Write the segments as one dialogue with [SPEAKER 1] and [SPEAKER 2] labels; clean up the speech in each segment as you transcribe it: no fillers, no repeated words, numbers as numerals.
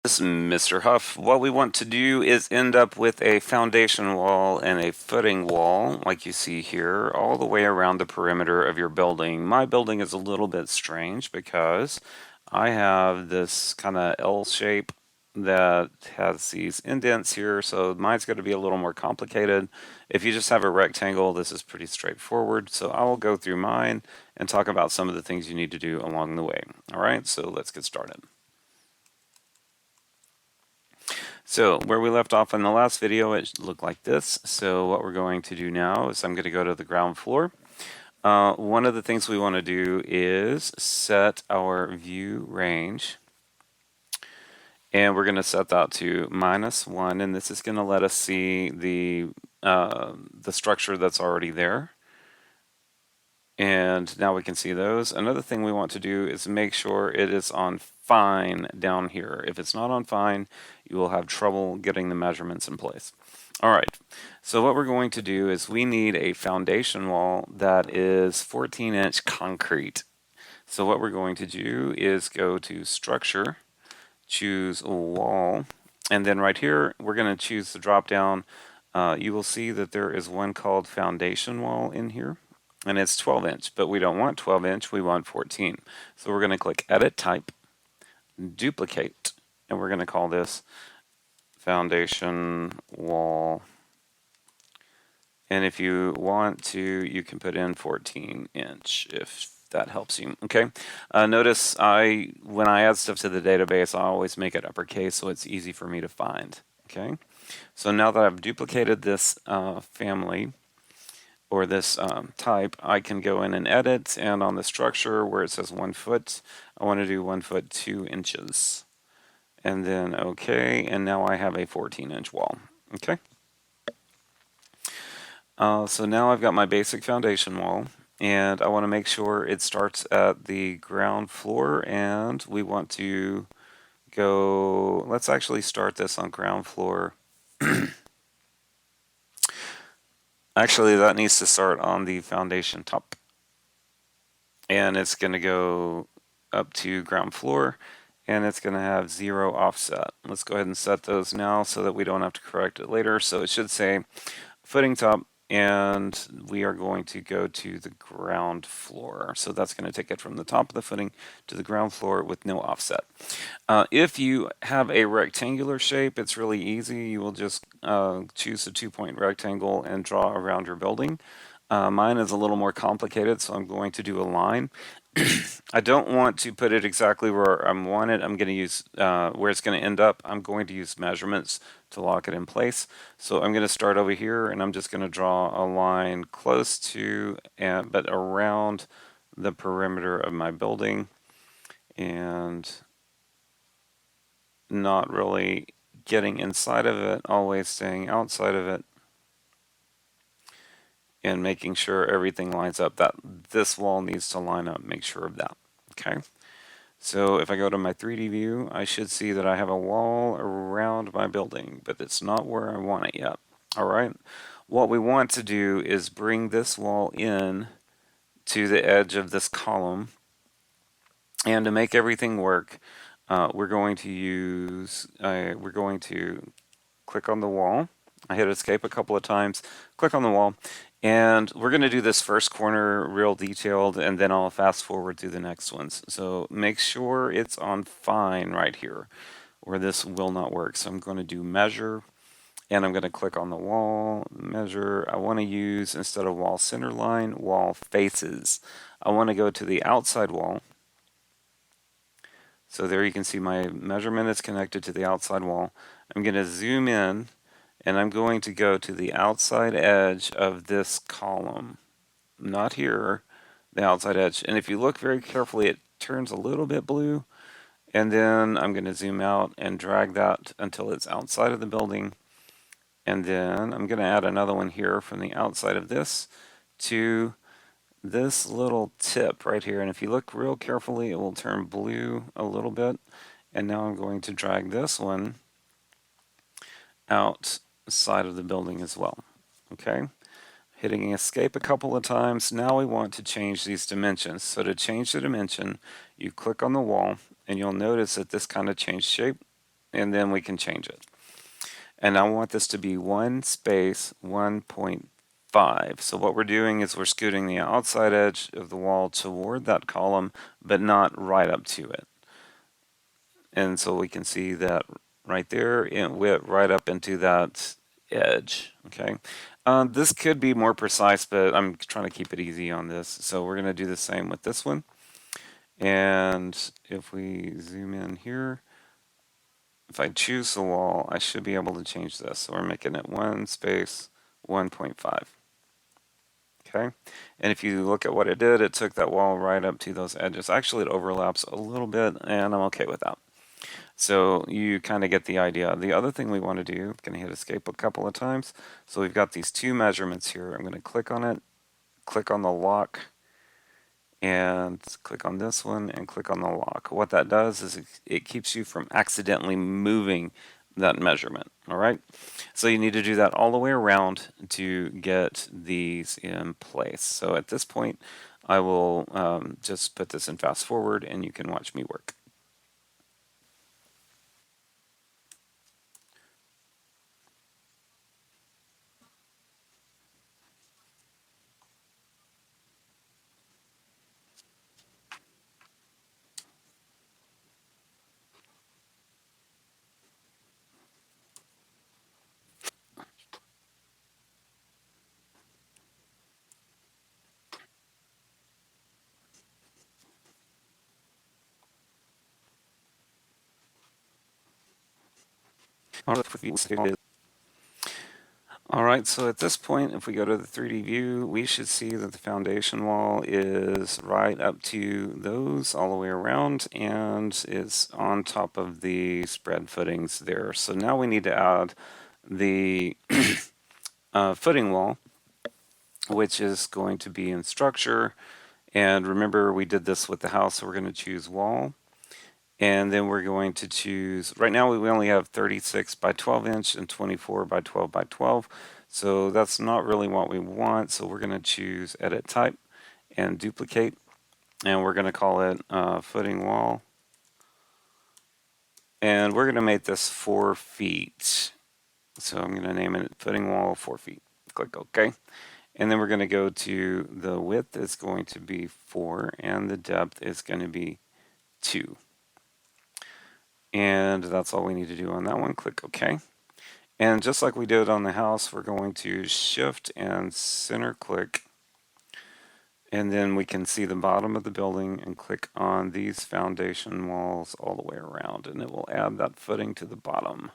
[SPEAKER 1] This is Mr. Huff. What we want to do is end up with a foundation wall and a footing wall, like you see here, all the way around the perimeter of your building. My building is a little bit strange because I have this kind of L shape that has these indents here, so mine's going to be a little more complicated. If you just have a rectangle, this is pretty straightforward. So I will go through mine and talk about some of the things you need to do along the way. All right, so let's get started. So where we left off in the last video, it looked like this. So what we're going to do now is I'm going to go to the ground floor. One of the things we want to do is set our view range. And we're going to set that to -1, and this is going to let us see the structure that's already there. And now we can see those. Another thing we want to do is make sure it is on fine down here. If it's not on fine, you will have trouble getting the measurements in place. All right, so what we're going to do is we need a foundation wall that is 14-inch concrete. So what we're going to do is go to Structure, choose Wall, and then right here we're going to choose the drop down. You will see that there is one called Foundation Wall in here. And it's 12-inch, but we don't want 12-inch, we want 14. So we're going to click Edit Type, Duplicate, and we're going to call this Foundation Wall. And if you want to, you can put in 14-inch if that helps you. Okay. Notice when I add stuff to the database, I always make it uppercase so it's easy for me to find. Okay. So now that I've duplicated this family, or this type, I can go in and edit, and on the structure where it says 1 foot, I want to do 1 foot 2 inches. And then OK, and now I have a 14-inch wall. Okay. So now I've got my basic foundation wall, and I want to make sure it starts at the ground floor, and we want to go, let's actually start this on ground floor. Actually, that needs to start on the foundation top. And it's going to go up to ground floor, and it's going to have 0 offset. Let's go ahead and set those now so that we don't have to correct it later. So it should say footing top, and we are going to go to the ground floor. So that's going to take it from the top of the footing to the ground floor with no offset. If you have a rectangular shape, it's really easy. You will just choose a 2-point rectangle and draw around your building. Mine is a little more complicated, so I'm going to do a line. I don't want to put it exactly where I want it. I'm going to use where it's going to end up. I'm going to use measurements to lock it in place. So I'm going to start over here, and I'm just going to draw a line close to, but around the perimeter of my building, and not really getting inside of it, always staying outside of it, and making sure everything lines up. That this wall needs to line up. Make sure of that. Okay. So if I go to my 3D view, I should see that I have a wall around my building, but it's not where I want it yet. All right. What we want to do is bring this wall in to the edge of this column, and to make everything work, we're going to click on the wall. I hit escape a couple of times, click on the wall, and we're going to do this first corner real detailed, and then I'll fast forward through the next ones. So make sure it's on fine right here, or this will not work. So I'm going to do measure, and I'm going to click on the wall, measure. I want to use, instead of wall center line, wall faces. I want to go to the outside wall. So there you can see my measurement is connected to the outside wall. I'm going to zoom in, and I'm going to go to the outside edge of this column. Not here, the outside edge. And if you look very carefully, it turns a little bit blue. And then I'm going to zoom out and drag that until it's outside of the building. And then I'm going to add another one here from the outside of this to this little tip right here. And if you look real carefully, it will turn blue a little bit. And now I'm going to drag this one outside of the building as well. Okay, hitting escape a couple of times. Now we want to change these dimensions. So to change the dimension, you click on the wall, and you'll notice that this kind of changed shape. and then we can change it. And I want this to be 1 space 1.5. So what we're doing is we're scooting the outside edge of the wall toward that column, but not right up to it. And so we can see that right there, it went right up into that edge, okay? This could be more precise, but I'm trying to keep it easy on this. So we're gonna do the same with this one. And if we zoom in here, if I choose the wall, I should be able to change this. So we're making it 1 space 1.5. Okay, and if you look at what it did, it took that wall right up to those edges. Actually, it overlaps a little bit, and I'm okay with that. So you kind of get the idea. The other thing we want to do, I'm going to hit escape a couple of times. So we've got these two measurements here. I'm going to click on it, click on the lock, and click on this one and click on the lock. What that does is it keeps you from accidentally moving that measurement. All right, so you need to do that all the way around to get these in place. So at this point I will just put this in fast forward and you can watch me work. All right, so at this point, if we go to the 3D view, we should see that the foundation wall is right up to those all the way around and is on top of the spread footings there. So now we need to add the footing wall, which is going to be in structure. And remember, we did this with the house, so we're going to choose wall. And then we're going to choose, right now we only have 36 by 12 inch and 24 by 12 by 12. So that's not really what we want. So we're going to choose edit type and duplicate. And we're going to call it footing wall. And we're going to make this 4 feet. So I'm going to name it footing wall 4 feet. Click OK. And then we're going to go to the width is going to be 4 and the depth is going to be 2. And that's all we need to do on that one. Click OK. And just like we did on the house, we're going to shift and center click. And then we can see the bottom of the building and click on these foundation walls all the way around. And it will add that footing to the bottom.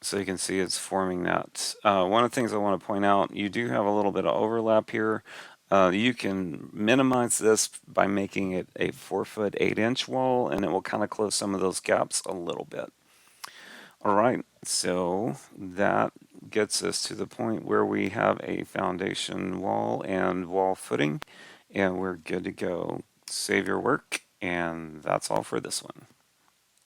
[SPEAKER 1] So you can see it's forming that. One of the things I want to point out, you do have a little bit of overlap here. You can minimize this by making it a 4-foot 8-inch wall, and it will kind of close some of those gaps a little bit. All right, so that gets us to the point where we have a foundation wall and wall footing, and we're good to go. Save your work, and that's all for this one.